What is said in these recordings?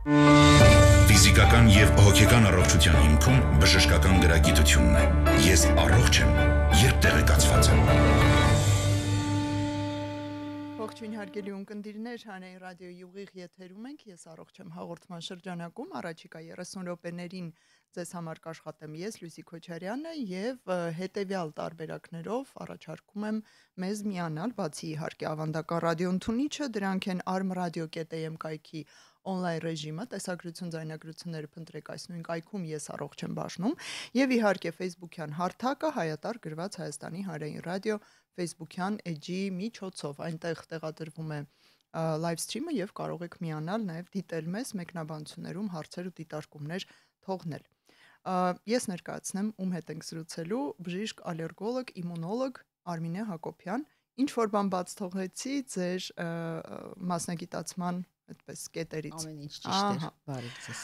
Ֆիզիկական եւ հոգեկան առողջության հիմքում բժշկական գրագիտությունն է։ Ես առողջ եմ, երբ տեղեկացված եմ։ Ողջույն հարգելի ունկնդիրներ, Հանրային ռադիոյի ուղիղ եթերում ենք, ես առողջ եմ հաղորդման շրջանակում, առաջիկա 30 րոպեներին ձեզ համար կաշխատեմ ես Լույսի Քոչարյանը եւ հետեւյալ տարբերակներով առաջարկում եմ մեզ միանալ, բացի իհարկե ավանդական ռադիոընդունիչը, դրանք են armradio.am կայքի on-line ռեժիմը, տեսագրություն ձայնագրությունները փնտրեք այս նույն կայքում ես առողջ եմ բաժնում եւ իհարկե Facebook-յան հարթակը հայատար գրված Հայաստանի Հանրային ռադիո Facebook-յան էջի միջոցով այնտեղ տեղադրվում է live stream-ը եւ կարող եք միանալ նաեւ դիտել մեզ մեկնաբանություններում հարցեր ու դիտարկումներ թողնել։ Ես ներկայացնեմ ում հետ ենք զրուցելու բժիշկ ալերգոլոգ, իմունոլոգ Արմինե Հակոբյան, ինչ որ բան բաց թողեցի ձեր մասնագիտացման այդպես կետերից։ Ամեն ինչ ճիշտ էր, բարի ձեզ։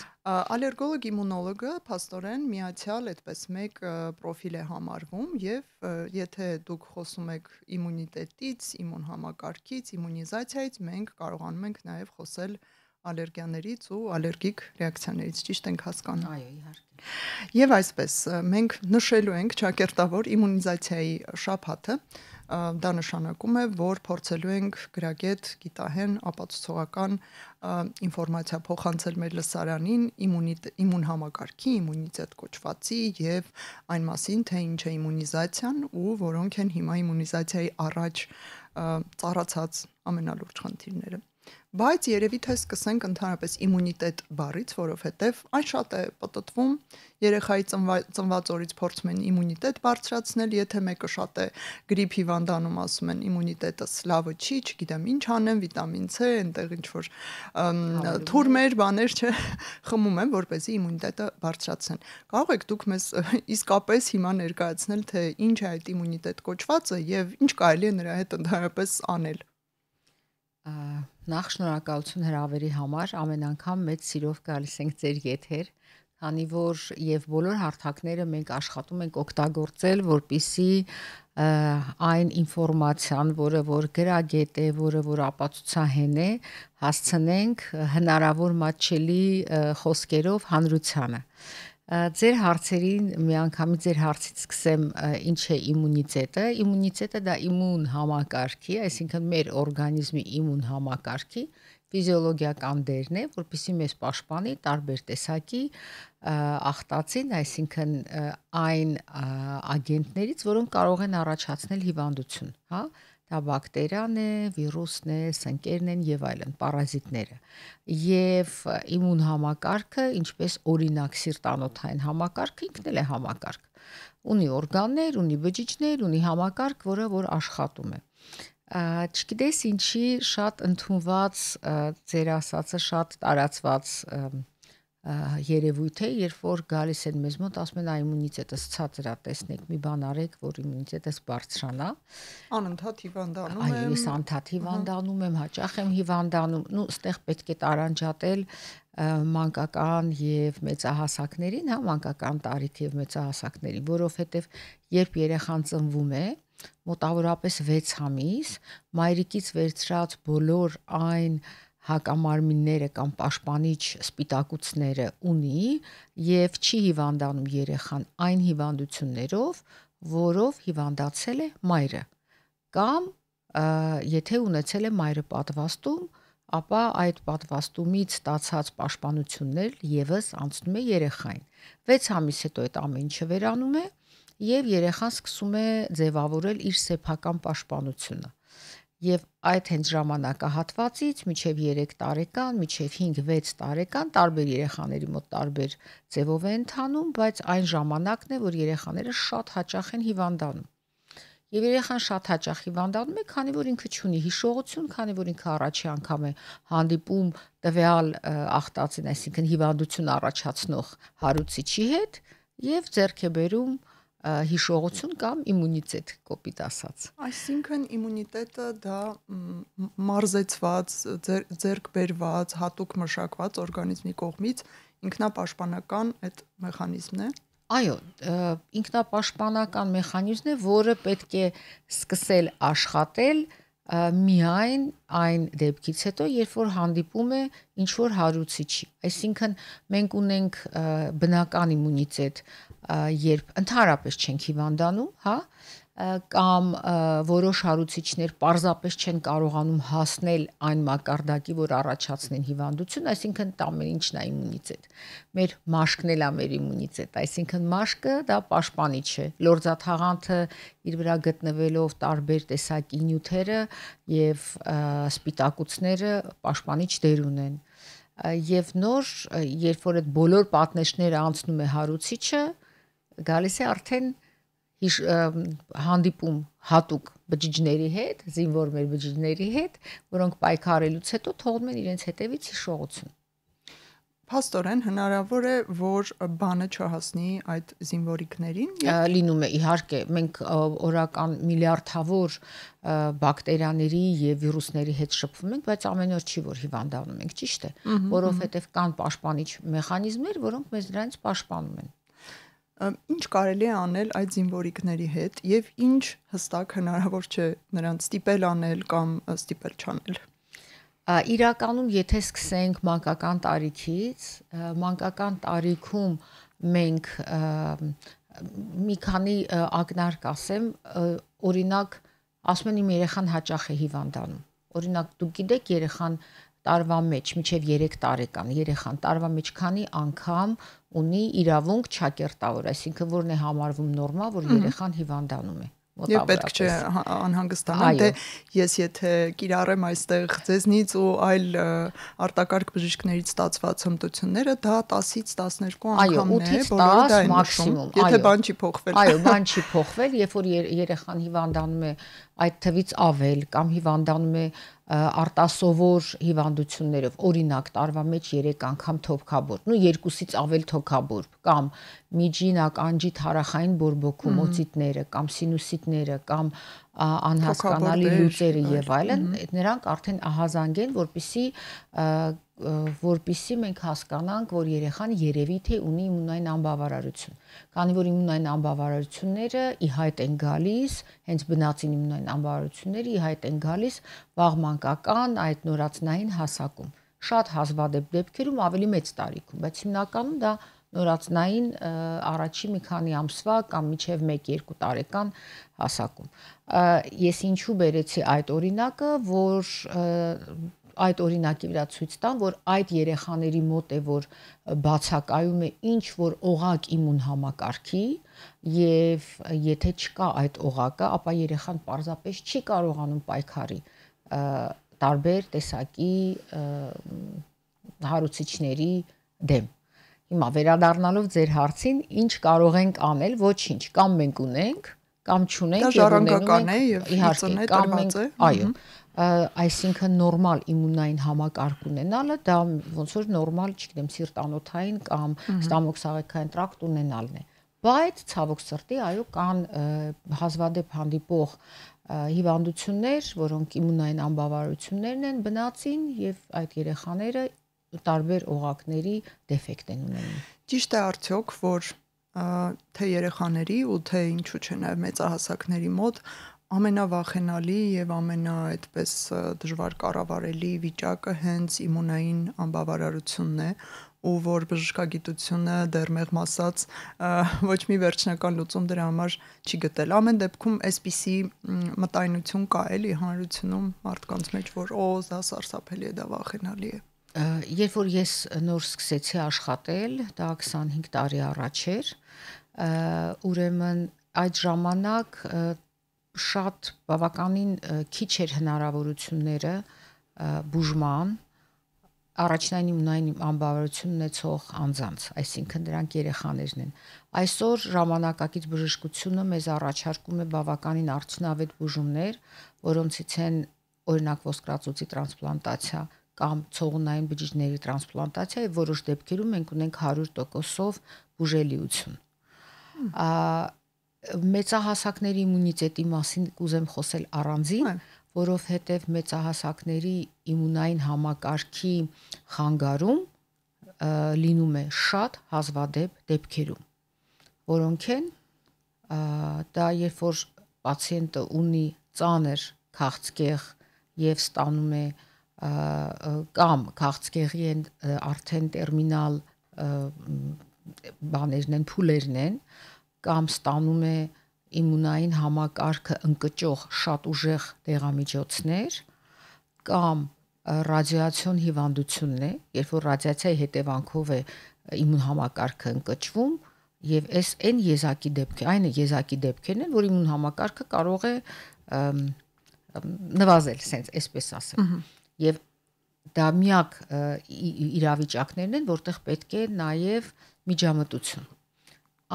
Ալերգոլոգ իմունոլոգը փաստորեն միացյալ այդպես մեկ պրոֆիլ է համարվում եւ եթե դուք խոսում եք իմունիտետից, իմուն համակարգից, իմունիզացիայից, մենք կարողանում ենք նաեւ խոսել ալերգիաներից ու ալերգիկ ռեակցիաներից, ճիշտ ենք հասկանում։ Այո, իհարկե։ Եվ այսպես մենք նշելու ենք ճակերտավոր իմունիզացիայի շաբաթը, դա նշանակում է, որ փորձելու ենք գրագետ, գիտահեն, ապացուցողական ինֆորմացիա փոխանցել մեր լսարանին իմուն համակարգի, իմունիտետ կոչվածի եւ այն մասին, թե ինչ է իմունիզացիան ու որոնք են հիմա իմունիզացիայի առաջ ծառացած ամենալուրջ խնդիրները։ Բայց երևի թե սկսենք ընդհանրապես իմունիտետ բառից, որովհետև այն շատ է պտտվում, երեխայի ծնված օրից փորձում են իմունիտետ բարձրացնել, եթե մեկը շատ է գրիփ հիվանդանում, ասում են իմունիտետը լավը չի, չգիտեմ ինչ անեմ, վիտամին C, այնտեղ ինչ որ թուրմեր, բաներ չէ, խմում են, որպեսզի իմունիտետը բարձրացնեն։ Կարող եք դուք մեզ իսկապես հիմա ներկայացնել, թե ինչ է այդ իմունիտետ կոչվածը եւ ինչ կարելի է նրա հետ ընդհանրապես անել։ Նախ շնորհակալություն հրավերի համար, ամեն անգամ մեծ սիրով գալիս ենք ձեր եթեր, քանի որ եւ բոլոր հարթակները մենք աշխատում ենք օգտագործել, որպիսի այն ինֆորմացիան, որը որ գրագետ է, որը որ ապացուցահեն է, հասցնենք հնարավոր մատչելի խոսքերով հանրությանը։ Ձեր հարցերին միանգամից ձեր հարցից սկսեմ ինչ է իմունիտետը։ Իմունիտետը դա իմուն համակարգի, այսինքն մեր օրգանիզմի իմուն համակարգի ֆիզիոլոգիական դերն է, որպեսզի մեզ պաշտպանի տարբեր տեսակի ախտածին, այսինքն այն ագենտներից, որոնք կարող են առաջացնել հիվանդություն, հա։ Դա բակտերիան է, վիրուսն է, սնկերն են եւ այլն, պարազիտները։ Եվ իմուն համակարգը, ինչպես օրինակ սիրտանոթային համակարգը, ինքն էլ է համակարգ։ Ունի օրգաններ, ունի բջիջներ, ունի համակարգ, որը որ աշխատում է։ Չգիտես ինչի շատ ընդունված ձեր ասածը շատ տարածված երևույթ է, երբ որ գալիս են մեզ մոտ, ասում են իմունիտետս ցածր է, տեսնեք, մի բան արեք, որ իմունիտետս բարձրանա։ Անընդհատ հիվանդանում եմ։ Այո, ես անընդհատ հիվանդանում եմ, հաճախ եմ հիվանդանում։ Ստեղ պետք է տարանջատել մանկական եւ մեծահասակներին, հա, մանկական տարիք եւ մեծահասակներին, որովհետեւ երբ երեխան ծնվում է, մոտավորապես 6 ամիս, մայրիկից վերցրած բոլոր այն հակամարմինները կամ պաշտպանիչ սպիտակուցները ունի եւ չի հիվանդանում երեխան այն հիվանդություններով, որով հիվանդացել է մայրը, կամ եթե ունեցել է մայրը պատվաստում, ապա այդ պատվաստումից ստացած պաշտպանություններ եւս անցնում է երեխային։ 6 ամիս հետո այդ ամեն ինչը վերանում է եւ երեխան սկսում է ձևավորել իր սեփական պաշտպանությունը։ Եվ այդ հենց ժամանակահատվածից մինչև 3 տարեկան, մինչև 5-6 տարեկան տարբեր երեխաների մոտ տարբեր ձևով է ընթանում, բայց այն ժամանակն է, որ երեխաները շատ հաճախ են հիվանդանում։ Եվ երեխան շատ հաճախ հիվանդանում է, քանի որ ինքը չունի հիշողություն, քանի որ ինքը առաջի անգամ է հանդիպում տվյալ ախտածին, այսինքն հիվանդություն առաջացնող հարուցիչի հետ եւ ձեռք է բերում հիշողություն կամ իմունիտետ, կոպիտ ասած։ Այսինքն իմունիտետը դա մարզեցված, ձեռք բերված, հատուկ մշակված օրգանիզմի կողմից ինքնապաշտպանական այդ մեխանիզմն է։ Այո, ինքնապաշտպանական մեխանիզմն է, որը պետք է սկսել աշխատել միայն այն դեպքից հետո, երբ որ հանդիպում է ինչ որ հարուցիչի։ Այսինքն մենք ունենք բնական իմունիտետ, երբ ընդհանրապես չենք հիվանդանում, հա, կամ որոշ հարուցիչներ պարզապես չեն կարողանում հասնել այն մակարդակի, որ առաջացնեն հիվանդություն, այսինքն ամեն ինչն է իմունիտետ։ Մեր մաշկն էլ է մեր իմունիտետ, այսինքն մաշկը դա պաշտպանիչ է։ Լորձաթաղանթը իր վրա գտնվելով տարբեր տեսակի նյութերը եւ սպիտակուցները պաշտպանիչ դեր ունեն։ Եվ նոր, երբ որ այդ բոլոր պատնեշները անցնում է հարուցիչը, գալիս է արդեն հանդիպում հատուկ բջիջների հետ, զինվորներ բջիջների հետ, որոնք պայքարելուց հետո թողնում են իրենց հետևից հիշողություն։ Փաստորեն հնարավոր է, որ բանը չհասնի այդ զինվորիկներին։ Լինում է, իհարկե, մենք օրական միլիարդավոր բակտերիաների եւ վիրուսների հետ շփվում ենք, բայց ամեն օր չի, որ հիվանդանում ենք, ճիշտ է, որովհետեւ կան պաշտպանիչ մեխանիզմներ, որոնք մեզ դրանից պաշտպանում են։ Ինչ կարելի է անել այդ զինվորիկների հետ եւ ինչ հստակ հնարավոր չէ նրանց ստիպել անել կամ ստիպել չանել։ Իրականում, եթե սկսենք մանկական տարիքից, մանկական տարիքում մենք մի քանի ակնարկ ասեմ, օրինակ ասում են իմ երեխան հաճախ է հիվանդանում։ Օրինակ դուք գիտեք երեխան տարվա մեջ մինչև 3 տարեկան երեխան տարվա մեջ քանի անգամ ունի իրավունք չակերտավոր, այսինքն որն է համարվում նորմալ, որ երեխան հիվանդանում է։ Եվ պետք չէ անհանգստանալ, դե ես եթե կիրառեմ այստեղ ձեզնից ու այլ արտակարգ բժիշկներից ստացված հմտությունները, դա 10-ից 12 անգամն է, բոլորը դա են նշում։ Եթե բան չի փոխվել։ Այո, բան չի փոխվել, երբ որ երեխան հիվանդանում է այդ թվից ավել կամ հիվանդանում է արտասովոր հիվանդություններով, օրինակ տարվա մեջ 3 անգամ թոքաբոր, 2-ից ավել թոքաբոր կամ միջին ականջի թարախային բորբոքում օծիտները կամ սինուսիտները կամ անհասկանալի լուծերը եւ այլն, նրանք արդեն ահազանգ են, որպիսի մենք հասկանանք, որ երեխան երևի թե ունի իմունային անբավարարություն։ Քանի որ իմունային անբավարարությունները ի հայտ են գալիս, հենց բնածին իմունային անբավարարությունները ի հայտ են գալիս վաղ մանկական այդ նորածնային հասակում։ Շատ հազվադեպ դեպքերում ավելի մեծ տարիքում, բայց հիմնականում դա նորածնային առաջի մի քանի ամսվա կամ մինչև 1-2 տարեկան հասակում։ Ես ինչու բերեցի այդ օրինակը, որ այդ օրինակի վրա ցույց տամ, որ այդ երեխաների մոտ է, որ բացակայում է ինչ որ օղակ իմուն համակարգի եւ եթե չկա այդ օղակը, ապա երեխան պարզապես չի կարողանում պայքարի տարբեր տեսակի հարուցիչների դեմ։ Հիմա վերադառնալով ձեր հարցին, ինչ կարող ենք անել, ոչինչ, կամ մենք ունենք, կամ չունենք, դա ժառանգական է եւ իհարկե տրված է։ Այո, այսինքն նորմալ իմունային համակարգ ունենալը դա ոնց որ նորմալ, չգիտեմ, սիրտանոթային կամ ստամոքսաղեքային տրակտ ունենալն է։ Բայց ցավոք սրտի, այո, կան հազվադեպ հանդիպող հիվանդություններ, որոնք իմունային անբավարարություններն են բնածին եւ այդ երեխաները տարբեր օղակների դեֆեկտ են ունենում։ Ճիշտ է արդյոք, որ թե երեխաների ու թե ինչու՞ չէ նաև մեծահասակների մոտ ամենավախենալի եւ այդպես դժվար կառավարելի վիճակը հենց իմունային անբավարարությունն է, ու որ բժշկագիտությունը դեռ մեղմ ասած ոչ մի վերջնական լուծում դրա համար չի գտել։ Ամեն դեպքում այսպիսի մտայնություն կա էլի հանրությունում մարդկանց մեջ, որ դա սարսափելի է, դա վախենալի է։ Երբ որ ես նոր սկսեցի աշխատել, դա 25 տարի առաջ էր, ուրեմն այդ ժամանակ շատ բավականին քիչ էր հնարավորությունները բուժման առաջնային իմունային անբավարարություն ունեցող անձանց, այսինքն դրանք երեխաներն են։ Այսօր ժամանակակից բժշկությունը մեզ առաջարկում է բավականին արդյունավետ բուժումներ, որոնցից են օրինակ ոսկրածոցի տրանսպլանտացիա կամ ցողունային բջիջների տրանսպլանտացիա եւ որոշ դեպքերում մենք ունենք 100%-ով բուժելիություն։ Մեծահասակների իմունիտետի մասին կուզեմ խոսել առանձին, որովհետև մեծահասակների իմունային համակարգի խանգարում լինում է շատ հազվադեպ դեպքերում, որոնք են դա երբ որ պացիենտը ունի ծանր քաղցկեղ եւ ստանում է կամ քաղցկեղի են արդեն տերմինալ բաներն են, փուլերն են, կամ ստանում է իմունային համակարգը ընկճող շատ ուժեղ դեղամիջոցներ, կամ ռադիացիոն հիվանդությունն է, երբ որ ռադիացիայի հետևանքով է իմուն համակարգը ընկճվում, եւ այն եզակի դեպքը, այն եզակի դեպքերն են, որ իմուն համակարգը կարող է նվազել, sense այսպես ասեմ։ Եվ դա միակ իրավիճակներն են, որտեղ պետք է նաև միջամտություն։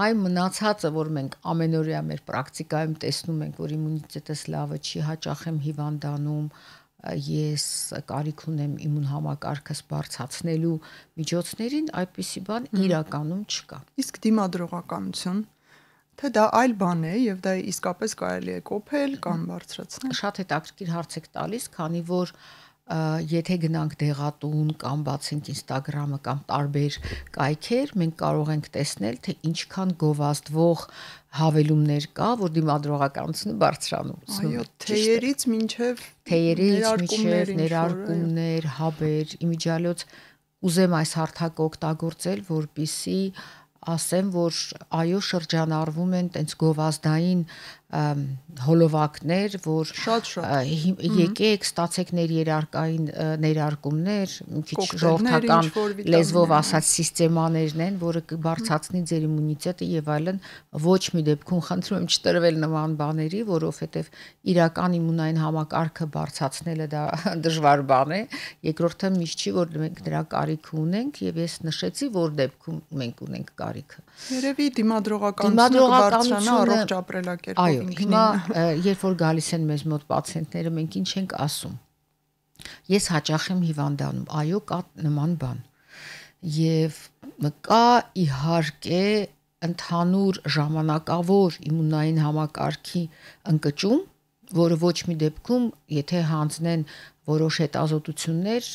Այն մնացածը, որ մենք ամենօրյա մեր պրակտիկայում տեսնում ենք, որ իմունիտետս լավը չի, հաճախ եմ հիվանդանում, ես կարիք ունեմ իմուն համակարգս բարձրացնելու միջոցներին, այդպիսի բան իրականում չկա։ Իսկ դիմադրողականություն, թե դա այլ բան է եւ դա իսկապես կարելի է կոփել կամ բարձրացնել։ Շատ հետաքրքիր հարց եք տալիս, քանի որ եթե գնանք դեղատուն կամ բացենք Instagram-ը կամ տարբեր կայքեր, մենք կարող ենք տեսնել, թե ինչքան գովազդվող հավելումներ կա, որ դիմադրողականությունը բարձրանում։ Այո, թեյերից մինչև ներարկումներ, հաբեր, իմիջիալոց ուզեմ այս հարթակը օգտագործել, որպիսի ասեմ, որ այո, շրջանառվում են տենց գովազդային հոլովակներ, որ շատ եկեք ստացեք ներարկումներ, մի քիչ ժողովրդական լեզվով ասած սիստեմաներն են, որը կբարձրացնի ձեր իմունիտետը եւ այլն, ոչ մի դեպքում խնդրում եմ չտրվել նման բաների, որովհետեւ իրական իմունային համակարգը բարձրացնելը դա դժվար բան է, երկրորդը միշտ չի, որ մենք դրա կարիք ունենք եւ ես նշեցի, որ դեպքում մենք ունենք կարիքը։ Երևի դիմադրողականությունը կբարձրանա առողջ ապրելակերպով։ Այո, հիմա երբ որ գալիս են մեզ մոտ պացիենտները, մենք ինչ ենք ասում։ Ես հաճախ եմ հիվանդանում, այո, կա նման բան։ Եվ կա իհարկե ընդհանուր ժամանակավոր իմունային համակարգի ընկճում, որը ոչ մի դեպքում, եթե հանձնեն որոշ հետազոտություններ,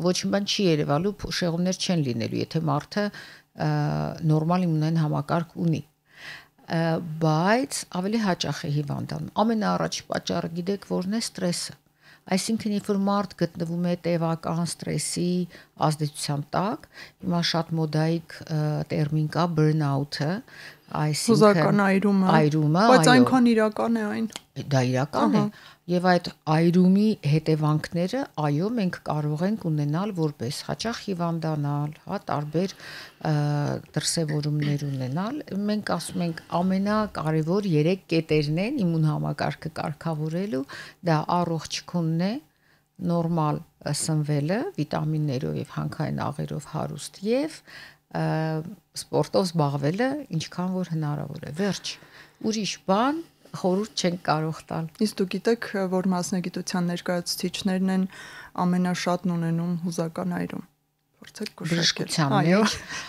ոչ մի բան չի երևալու, շեղումներ չեն լինելու, եթե մարդը նորմալ իմունային համակարգ ունի, բայց ավելի հաճախ է հիվանդանում։ Ամենաառաջ պատճառը գիտեք որն է ստրեսը։ Այսինքն երբ որ մարդ գտնվում է տևական ստրեսի ազդեցության տակ, հիմա շատ մոդայիկ տերմին կա burnout-ը, այսինքն այրումը, բայց այնքան իրական է այն։ Դա իրական է։ Եվ այդ այրումի հետևանքները, այո, մենք կարող ենք ունենալ որպես հաճախ հիվանդանալ, տարբեր դրսևորումներ ունենալ։ Մենք ասում ենք ամենակարևոր 3 կետերն են իմուն համակարգը կարգավորելու, դա առողջ քունն է, նորմալ սնվելը, վիտամիններով եւ հանքային աղերով հարուստ եւ սպորտով զբաղվելը ինչքան որ հնարավոր է։ Վերջ։ Ուրիշ բան խորհուրդ չենք կարող տալ։ Իսկ դուք գիտեք, որ մասնագիտության ներկայացուցիչներն են ամենաշատն ունենում հուզական այրում։ Փորձեք բժշկության այո,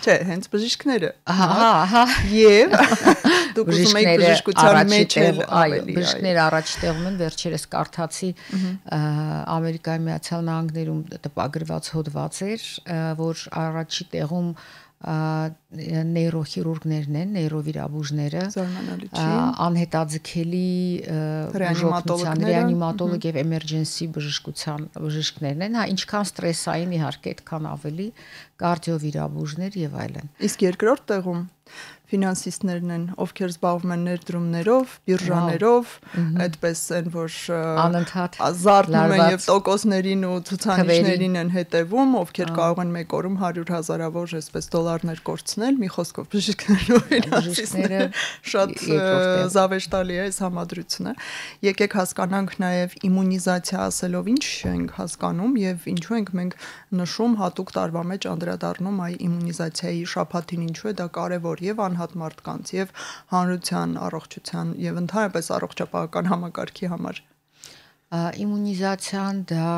չէ, հենց բժիշկները։ Ահա։ Եվ դուք ուզում եք բժշկության մեջ էլ ավելի։ Բժիշկները առաջ տեղում են, վերջերս կարդացի Ամերիկայի Միացյալ Նահանգներում տպագրված հոդված էր, որ առաջի տեղում նեյրոխիրուրգներն են, նեյրովիրաբույժները, անհետաձգելի ռեանիմատոլոգ եւ էմերջենսի բժշկության բժիշկներն են, ինչքան ստրեսային իհարկե այդքան ավելի կարդիովիրաբույժներ եւ այլն։ Իսկ երկրորդ տեղում ֆինանսիստներն են, ովքեր զբաղվում են ներդրումներով, բիրժաներով, այդպես են, որ անընդհատ զարթնում են եւ տոկոսներին ու ցուցանիշներին են հետևում, ովքեր կարող են մեկ օրում 100,000-ավոր այսպես դոլարներ կորցնել, մի խոսքով բժիշկները շատ զավեշտալի է այս համադրությունը։ Եկեք հասկանանք նաեւ իմունիզացիա ասելով ինչ ենք հասկանում եւ ինչու ենք մենք նշում հատուկ տարվա մեջ անդրադառնում այ իմունիզացիայի շաբաթին, ինչու է դա կարեւոր եւ անհատ մարդկանց եւ հանրության առողջության եւ ընդհանրապես առողջապահական համակարգի համար։ Իմունիզացիան դա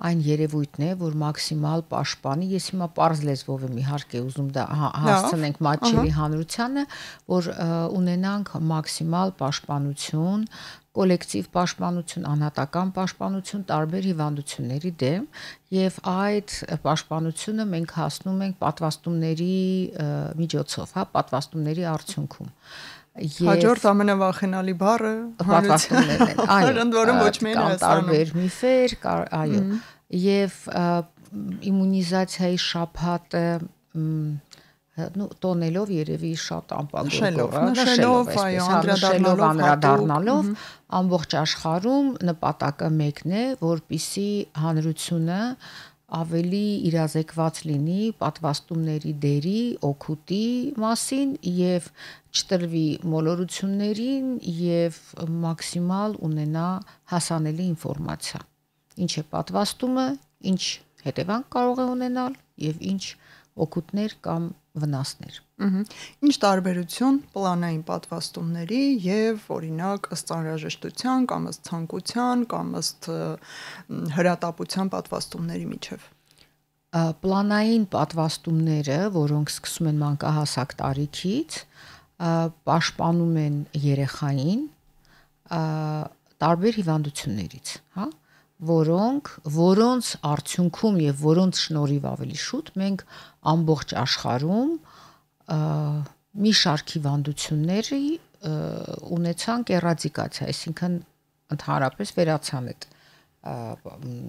այն երևույթն է, որ մաքսիմալ պաշտպանի, ես հիմա պարզ լեզվով եմ իհարկե ուզում դա հասցնենք մատչելի հանրությանը, որ ունենանք մաքսիմալ պաշտպանություն, կոլեկտիվ պաշտպանություն, անհատական պաշտպանություն տարբեր հիվանդությունների դեմ եւ այդ պաշտպանությունը մենք հասնում ենք պատվաստումների միջոցով, պատվաստումների արդյունքում։ Հաջորդ ամենավախենալի բառը պատվաստումներն են, այո, ընդ որում ոչ միայն Հայաստանում, տարբեր միֆեր, այո, եւ իմունիզացիայի շաբաթը տոնելով երևի շատ անպատվող նշելով, անդրադառնալով ամբողջ աշխարհում նպատակը մեկն է, որպիսի հանրությունը ավելի իրազեկված լինի պատվաստումների դերի, օգուտի մասին եւ չտրվի մոլորություններին եւ մաքսիմալ ունենա հասանելի ինֆորմացիա։ Ինչ է պատվաստումը, ինչ հետևանք կարող է ունենալ եւ ինչ օգուտներ կամ վնասներ։ Ինչ տարբերություն պլանային պատվաստումների եւ օրինակ ըստ անհրաժեշտության կամ ըստ ցանկության կամ ըստ հրատապության պատվաստումների միջև։ Պլանային պատվաստումները, որոնք սկսում են մանկահասակ տարիքից, պաշտպանում են երեխային տարբեր հիվանդություններից, հա, որոնց արդյունքում եւ որոնց շնորհիվ ավելի շուտ մենք ամբողջ աշխարհում մի շարք հիվանդությունների ունեցանք էրադիկացիա, այսինքն ընդհանրապես վերացան այդ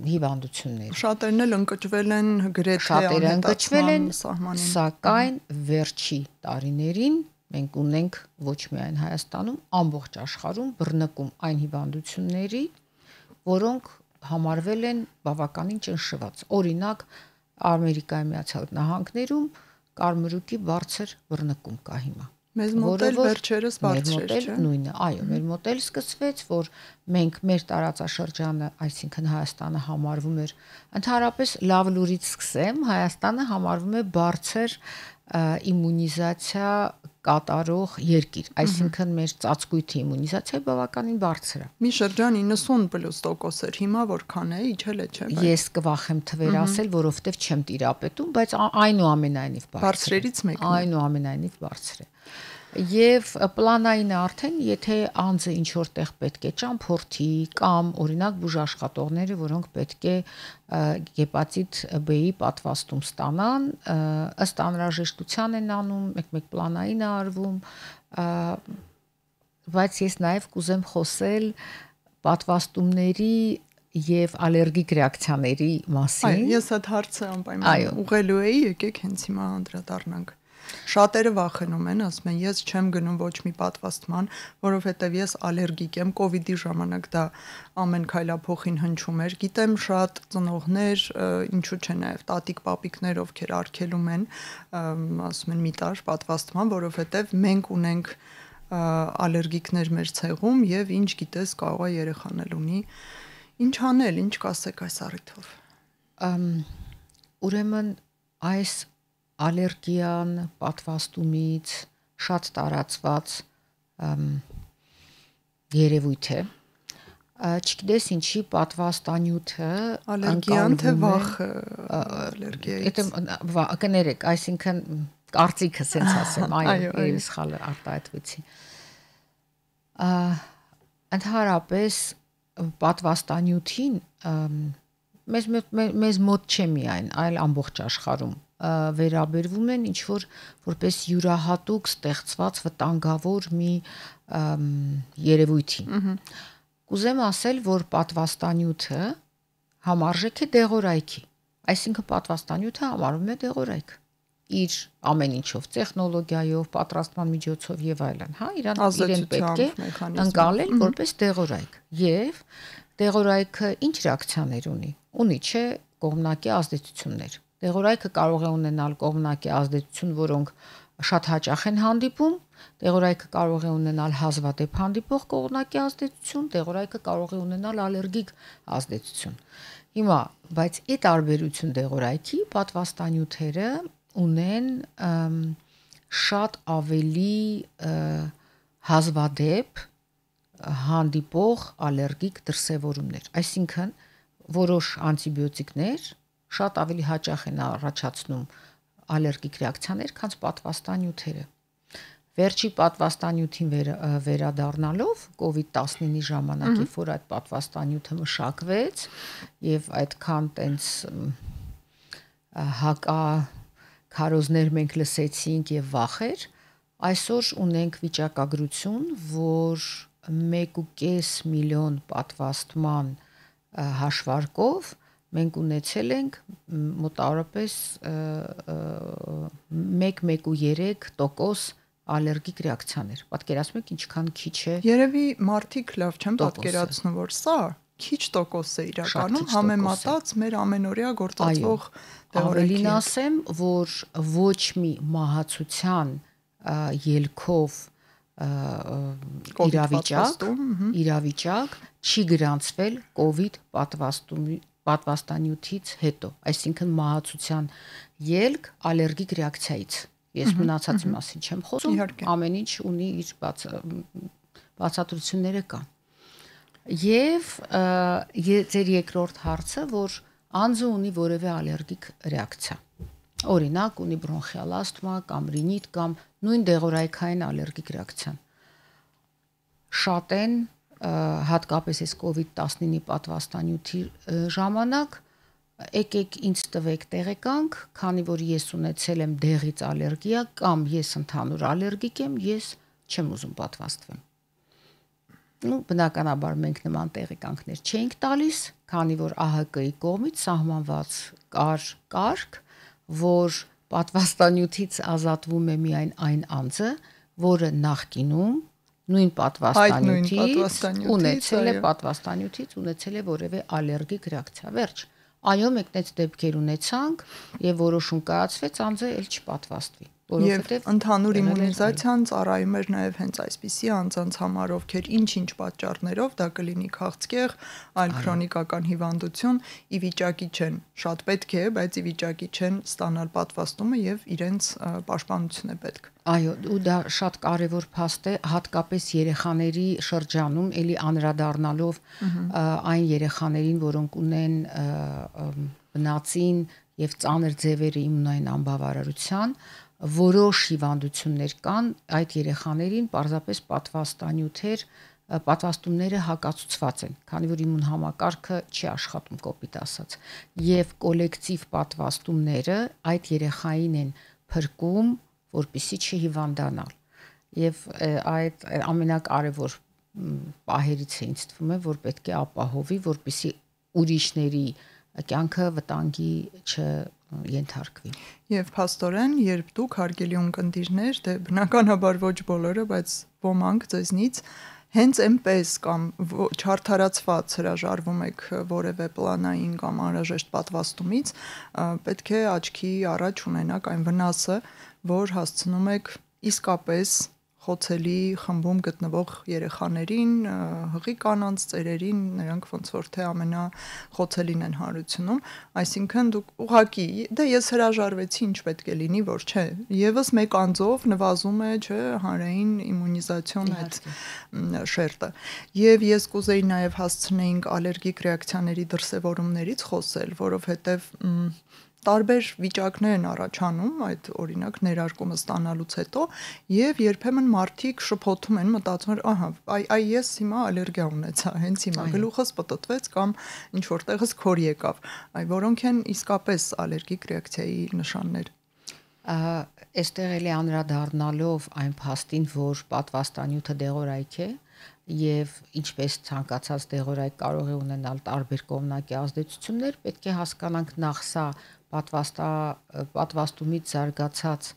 հիվանդությունները։ Շատերն էլ ընկճվել են գրեթե անհետացման սահմանին, սակայն վերջի տարիներին մենք ունենք ոչ միայն Հայաստանում, ամբողջ աշխարհում բռնկում այն հիվանդությունների, որոնք համարվել են բավականին ճնշված։ Օրինակ, Ամերիկայի Միացյալ Նահանգներում կարմրուկի բարձր բռնկում կա հիմա։ Մեզ մոտ էլ վերջերս բարձր էր, չէ՞։ Նույնը, այո, մեր մոտ էլ սկսվեց, որ մենք մեր տարածաշրջանը, այսինքն Հայաստանը համարվում էր, ընդհանրապես լավ լուրից սկսեմ, Հայաստանը համարվում է բարձր իմունիզացիա կատարող երկիր, այսինքն մեր ծածկույթի իմունիզացիա բավականին բարձր է։ Մի շրջան 90+% էր, հիմա որքան է, իջել է, չէ՞։ Ես կվախեմ թվեր ասել, որովհետև չեմ տիրապետում, բայց այնուամենայնիվ բարձր է։ Բարձրերից մեկն է։ Այնուամենայնիվ բարձր է։ Եվ պլանային արդեն, եթե անձը ինչ որտեղ պետք է ճամփորդի կամ օրինակ բուժաշխատողները, որոնք պետք է հեպատիտ B-ի պատվաստում ստանան, ըստ անհրաժեշտության են անում, մեկ պլանային է արվում, բայց ես նաև կուզեմ խոսել պատվաստումների եւ ալերգիկ ռեակցիաների մասին։ Այո, ես այդ հարցը անպայման ուղղելու էի, եկեք հենց հիմա անդրադառնանք։ Շատերը վախենում են, ասում են, ես չեմ գնում ոչ մի պատվաստման, որովհետև ես ալերգիկ եմ, կոവിഡ്ի ժամանակ դա ամեն քայլափոխին հնչում էր։ Գիտեմ շատ ծնողներ, ինչու՞ չէ նաև տատիկ պապիկներ, ովքեր արգելում են, ասում են մի տար պատվաստման, որովհետև մենք ունենք ալերգիկներ մեր ցեղում եւ ինչ գիտես կարող է երեխան էլ ունի։ Ինչ անել, ինչ կասեք այս առիթով։ Ուրեմն այս ալերգիան պատվաստումից շատ տարածված երևույթ է։ Չգիտես ինչի պատվաստանյութը ալերգիան թե վախը ալերգիայից։ Կներեք, այսինքն կարծիքը սենց ասեմ, այո, ես սխալ արտահայտվեցի։ Ընդհանրապես պատվաստանյութին մեզ մոտ չէ միայն, այլ ամբողջ աշխարհում վերաբերվում են ինչ որ որպես յուրահատուկ ստեղծված վտանգավոր մի երևույթի։ Կուզեմ ասել, որ պատվաստանյութը համարժեք է դեղորայքի, այսինքն պատվաստանյութը համարվում է դեղորայք իր ամեն ինչով, տեխնոլոգիայով, պատրաստման միջոցով եւ այլն, հա, իրեն պետք է ընկալել որպես դեղորայք։ Եվ դեղորայքը ինչ ռեակցիաներ ունի։ Ունի չէ կողմնակի ազդեցություններ։ Դեղորայքը կարող է ունենալ կողմնակի ազդեցություն, որոնք շատ հաճախ են հանդիպում, դեղորայքը կարող է ունենալ հազվադեպ հանդիպող կողմնակի ազդեցություն, դեղորայքը կարող է ունենալ ալերգիկ ազդեցություն։ Հիմա, բայց ի տարբերություն դեղորայքի, պատվաստանյութերը ունեն շատ ավելի հազվադեպ հանդիպող ալերգիկ դրսևորումներ, այսինքն որոշ անտիբիոտիկներ շատ ավելի հաճախ են առաջացնում ալերգիկ ռեակցիաներ, քան պատվաստանյութերը։ Վերջի պատվաստանյութին վերադառնալով COVID-19-ի ժամանակ, երբ որ այդ պատվաստանյութը մշակվեց եւ այդքան տենց հակա քարոզներ մենք լսեցինք եւ վախեր, Այսօր ունենք վիճակագրություն, որ 1.5 միլիոն պատվաստման հաշվարկով մենք ունեցել ենք մոտավորապես 1.3% ալերգիկ ռեակցիաներ։ Պատկերացնում եք ինչքան քիչ է։ Երևի մարդիկ լավ չեն պատկերացնում, որ սա քիչ տոկոս է իրականում համեմատած մեր ամենօրյա գործածվող Ավելին ասեմ, որ ոչ մի մահացության ելքով իրավիճակ չի գրանցվել COVID պատվաստանյութից հետո, այսինքն մահացության ելք ալերգիկ ռեակցիայից։ Ես մնացածի մասին չեմ խոսում, ամեն ինչ ունի իր բացատրությունները կան։ Եվ ձեր երկրորդ հարցը, որ անձը ունի որևէ ալերգիկ ռեակցիա։ Օրինակ, ունի բրոնխիալ ասթմա կամ ռինիտ կամ նույն դեղորայքային ալերգիկ ռեակցիան։ Շատ են, հատկապես այս COVID-19-ի պատվաստանյութի ժամանակ, եկեք ինձ տվեք տեղեկանք, քանի որ ես ունեցել եմ դեղից ալերգիա կամ ես ընդհանուր ալերգիկ եմ, ես չեմ ուզում պատվաստվեմ։ Բնականաբար մենք նման տեղեկանքներ չենք տալիս, քանի որ ԱՀԿ-ի կողմից սահմանված կար կարգ, որ պատվաստանյութից ազատվում է միայն այն անձը, որը նախկինում նույն պատվաստանյութից ունեցել է որևէ ալերգիկ ռեակցիա։ Վերջ։ Այո, մեկնեց դեպքեր ունեցանք եւ որոշում կայացվեց անձը ել չպատվաստվի, որովհետեւ ընդհանուր իմունիզացիան ծառայում էր նաեւ հենց այսպիսի անձանց համար, ովքեր ինչ-ինչ պատճառներով դա կլինի քաղցկեղ, այլ քրոնիկական հիվանդություն, ի վիճակի չեն, շատ պետք է, բայց ի վիճակի չեն ստանալ պատվաստումը եւ իրենց պաշտպանություն է պետք։ Այո, ու դա շատ կարևոր փաստ է, հատկապես երեխաների շրջանում, էլի անդրադառնալով այն երեխաներին, որոնք ունեն բնածին եւ ծանր ձևերի իմունային անբավարարության, որոշ հիվանդություններ կան, այդ երեխաներին պարզապես պատվաստումները հակացուցված են, քանի որ իմուն համակարգը չի աշխատում, կոպիտ ասած, եւ կոլեկտիվ պատվաստումները այդ երեխային են փրկում, որպեսզի չհիվանդանալ։ Եվ այդ ամենակարևոր պահերից է ինձ թվում է, որ պետք է ապահովի, որպեսզի ուրիշների կյանքը վտանգի չենթարկվի։ Եվ փաստորեն, երբ դուք հարգելի ունկնդիրներ, դե բնականաբար ոչ բոլորը, բայց ոմանք ձեզնից հենց այնպես կամ չարդարացված հրաժարվում եք որևէ պլանային կամ անհրաժեշտ պատվաստումից, պետք է աչքի առաջ ունենաք այն վնասը, որ հասցնում եք իսկապես խոցելի խմբում գտնվող երեխաներին, հղի կանանց, ծերերին, նրանք ոնց որ թե ամենախոցելին են հարությունում, այսինքն դուք ուղղակի, դե ես հրաժարվեցի, ինչ պետք է լինի, որ չէ, եւս մեկ անձով նվազում է, չէ, հանրային իմունիզացիոն այդ շերտը։ Եվ ես կուզեի նաեւ հասցնեինք ալերգիկ ռեակցիաների դրսևորումներից խոսել, որովհետեւ տարբեր վիճակներ են առաջանում այդ օրինակ ներարկումը ստանալուց հետո եւ երբեմն մարդիկ շփոթում են, մտածում են, ահա, այ ես հիմա ալերգիա ունեցա, հենց հիմա գլուխս պտտվեց կամ ինչ որտեղս քոր եկավ, այ որոնք են իսկապես ալերգիկ ռեակցիայի նշաններ։ Այստեղ էլի անդրադառնալով այն փաստին, որ պատվաստանյութը դեղորայք է եւ ինչպես ցանկացած դեղորայք կարող է ունենալ տարբեր կողմնակի ազդեցություններ, պետք է հասկանանք նախ սա պատվաստումից զարգացած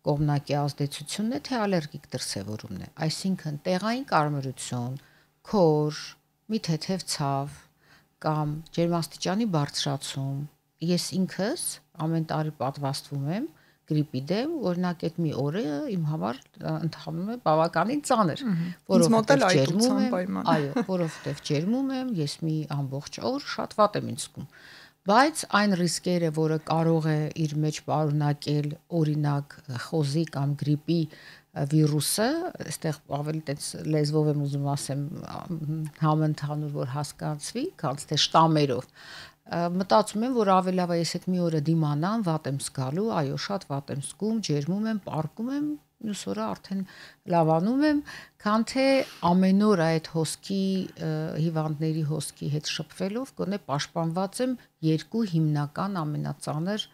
կողմնակի ազդեցությունն է, թե ալերգիկ դրսևորումն է, այսինքն տեղային կարմրություն, քոր, մի թեթև ցավ կամ ջերմաստիճանի բարձրացում։ Ես ինքս ամեն տարի պատվաստվում եմ գրիպի դեմ, օրինակ այդ մի օրը իմ համար ընթանում է բավականին ծանր, որովհետև ջերմում եմ, ես մի ամբողջ օր շատ վատ եմ զգում։ Բայց այն ռիսկերը, որը կարող է իր մեջ պարունակել օրինակ խոզի կամ գրիպի վիրուսը, այստեղ ավելի տես լեզվով եմ ուզում ասեմ համընդհանուր որ հասկանացվի, քան թե շտամերով, մտածում եմ, որ ավելի լավ է ես այդ մի օրը դիմանամ, վատ եմ զգալու, այո, շատ վատ եմ զգում, ջերմում եմ, պառկում եմ, մյուս օրը արդեն լավանում եմ, քան թե ամեն օր այդ հոսքի հիվանդների հոսքի հետ շփվելով գոնե պաշտպանված եմ երկու հիմնական ամենածանր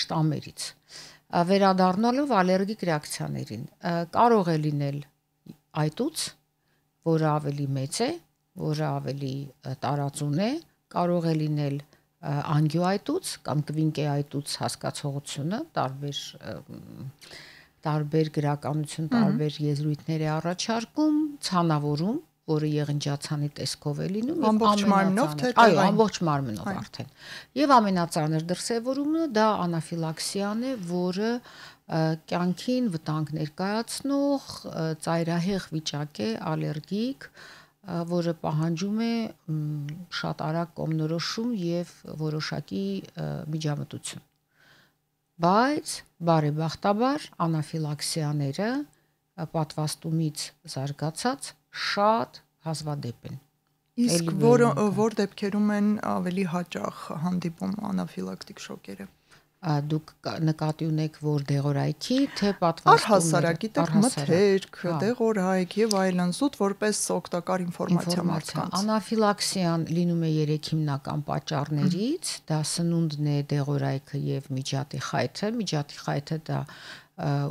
շտամերից։ Վերադառնալով ալերգիկ ռեակցիաներին, կարող է լինել այտուց, որը ավելի մեծ է, որը ավելի տարածուն է, կարող է լինել անգիոայտուց կամ կվինկե այտուց հասկացողությունը, տարբեր գրականություն, տարբեր եզրույթներ է առաջարկում, ցանավորում, որը եղնջացանի տեսքով է լինում, ամբողջ մարմնով թե այո, ամբողջ մարմնով արդեն։ Եվ ամենածանր դրսևորումը դա անաֆիլաքսիան է, որը կյանքին վտանգ ներկայացնող ծայրահեղ վիճակ է, ալերգիկ, որը պահանջում է շատ արագ կողմնորոշում եւ որոշակի միջամտություն։ Բայց բարեբախտաբար անաֆիլաքսիաները պատվաստումից զարգացած շատ հազվադեպ են։ Իսկ որ դեպքերում են ավելի հաճախ հանդիպում անաֆիլակտիկ շոկերը։ Դուք նկատի ունեք, որ դեղորայքի թե պատվաստումները առհասարակ, գիտեք, մթերք, դեղորայք եւ այլն զուտ որպես օգտակար ինֆորմացիա մարդկանց։ Անաֆիլաքսիան լինում է 3 հիմնական պատճառներից, դա սնունդն է, դեղորայքը եւ միջատի խայթը։ Միջատի խայթը դա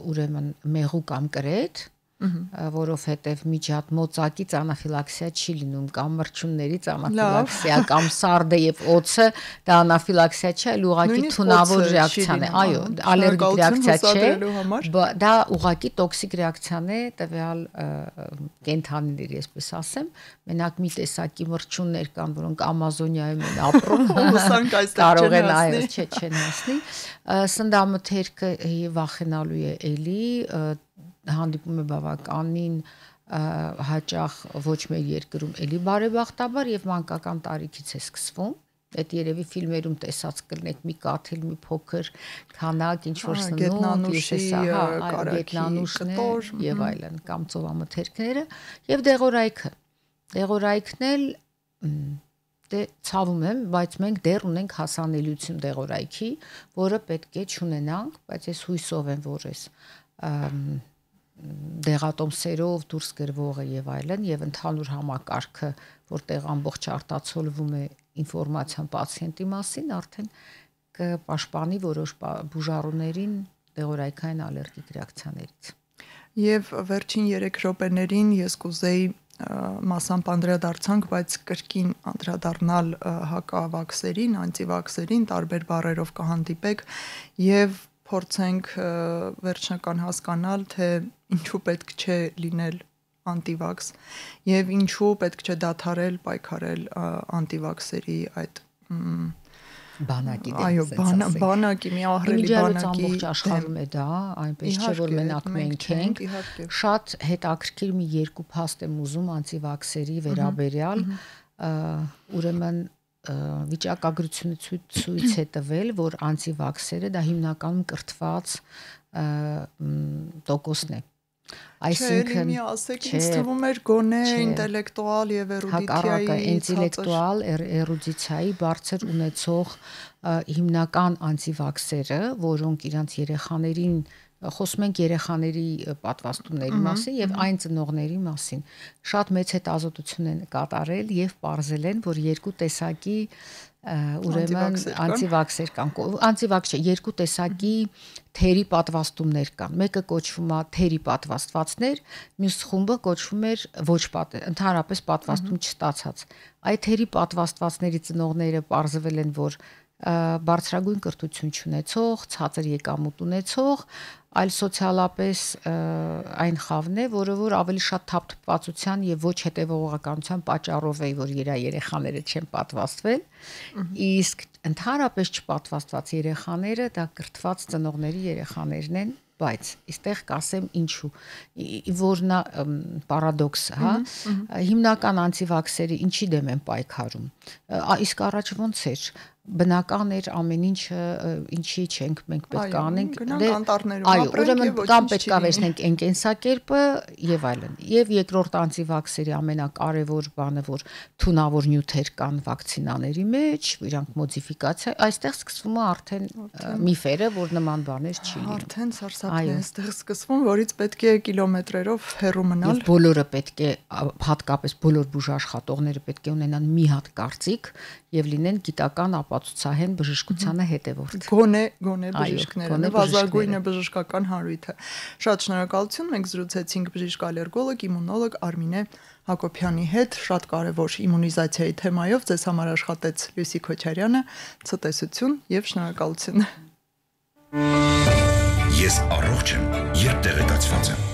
ուրեմն մեղու կամ կրետ, որովհետև միջատ մոծակից անաֆիլաքսիա չի լինում կամ մրջյուններից անաֆիլաքսիա կամ սարդը եւ օծը դա անաֆիլաքսիա չէ, այլ ուղղակի թունավոր ռեակցիան է, այո, ալերգիկ ռեակցիա չէ, դա ուղղակի տոքսիկ ռեակցիան է տվյալ կենդանիների, այսպես ասեմ, մենակ մի տեսակի մրջյուններ կան, որոնք Ամազոնիայում են ապրում, կարող են այո, չեն հասնի, սննդամթերքը վախենալու է էլի հանդիպում է բավականին հաճախ ոչ մեր երկրում էլի բարեբախտաբար եւ մանկական տարիքից է սկսվում։ Այդ երևի ֆիլմերում տեսած կլինեք մի կաթիլ, մի փոքր քանակ, ինչ որ սնունդ, գետնանուշն եւ այլն կամ ծովամթերքները եւ դեղորայքը։ Դեղորայքն էլ դե ցավում եմ, բայց մենք դեռ ունենք հասանելիություն դեղորայքի, որը պետք է չունենանք, բայց ես հույսով եմ, որ ես դեղատոմսերով դուրս գրվողը եւ այլն եւ ընդհանուր համակարգը, որտեղ ամբողջ արտացոլվում է ինֆորմացիան պացիենտի մասին, արդեն կպաշտպանի որոշ բուժառուներին դեղորայքային ալերգիկ ռեակցիաներից։ Եվ վերջին 3 րոպեներին ես կուզեի մասամբ անդրադարձանք, բայց կրկին անդրադառնալ հակավաքսերին, անտիվաքսերին, տարբեր բառերով կհանդիպեք եւ փորձենք վերջնական հասկանալ, թե ինչու պետք չէ լինել անտիվաքս եւ ինչու պետք չէ դադարել պայքարել անտիվաքսերի այդ բանակի դեմ։ Այո, բանակի մի ահռելի բանակի ամբողջ աշխարհում է դա, այնպես չէ որ մենակ մենք ենք։ Շատ հետաքրքիր մի երկու փաստ եմ ուզում անտիվաքսերի վերաբերյալ, ուրեմն վիճակագրությունը ցույց է տվել, որ անտիվաքսերը դա հիմնականում կրթված տոկոսն է։ Այսինքն ասեք, ինձ թվում էր գոնե ինտելեկտուալ եւ էրուդիցիայի ինտելեկտուալ էրուդիցիայի բարձր ունեցող հիմնական անտիվաքսերը, որոնք իրանց երեխաներին խոսում ենք երեխաների պատվաստումների մասին եւ այն ծնողների մասին, շատ մեծ հետազոտություն են կատարել եւ պարզել են, որ երկու տեսակի ուրեմն անտիվաքսեր կան, անտիվաքս չէ, երկու տեսակի թերի պատվաստումներ կան։ Մեկը կոչվում է թերի պատվաստվածներ, մյուս խումբը կոչվում էր ոչ ընդհանրապես պատվաստում չստացած։ Այդ թերի պատվաստվածների ծնողները պարզվել են, որ բարձրագույն կրթություն չունեցող, ցածր եկամուտ ունեցող, այլ սոցիալապես այն խավն է, որը որ ավելի շատ թափթփվածության եւ ոչ հետեւողականության պատճառով է, որ իր երեխաները չեն պատվաստվել, իսկ ընդհանրապես չպատվաստված երեխաները դա կրթված ծնողների երեխաներն են, բայց այստեղ կասեմ ինչու, որն է պարադոքս, հա, հիմնական անտիվաքսերի ինչի դեմ են պայքարում, իսկ առաջ ոնց էր, բնական էր ամեն ինչը, ինչի չենք մենք պետք է անենք, այո, ուրեմն կամ պետք է վերցնենք այն կենսակերպը եւ այլն։ Եվ երկրորդ անտիվաքսերի ամենակարևոր բանը, որ թունավոր նյութեր կան վակցինաների մեջ, իրանք մոդիֆիկացիա, այստեղ սկսվում է արդեն միֆերը, որ նման բաներ չի լինում։ Արդեն սարսափն է այստեղ սկսվում, որից պետք է կիլոմետրերով հեռու մնալ։ Եվ բոլորը պետք է, հատկապես բոլոր բուժաշխատողները պետք է ունենան մի հատ կարծիք եւ լինեն գիտական ապացուցահեն բժշկությանը հետևորդ։ Գոնե բժիշկները, նվազագույնը բժշկական հարույթը։ Շատ շնորհակալություն, մենք զրուցեցինք բժիշկ ալերգոլոգ, իմունոլոգ Արմինե Հակոբյանի հետ, շատ կարևոր իմունիզացիայի թեմայով ձեզ համար աշխատեց Լուսի Քոչարյանը, ցտեսություն եւ շնորհակալություն։ Ես առողջ եմ, երբ տեղեկացված եմ։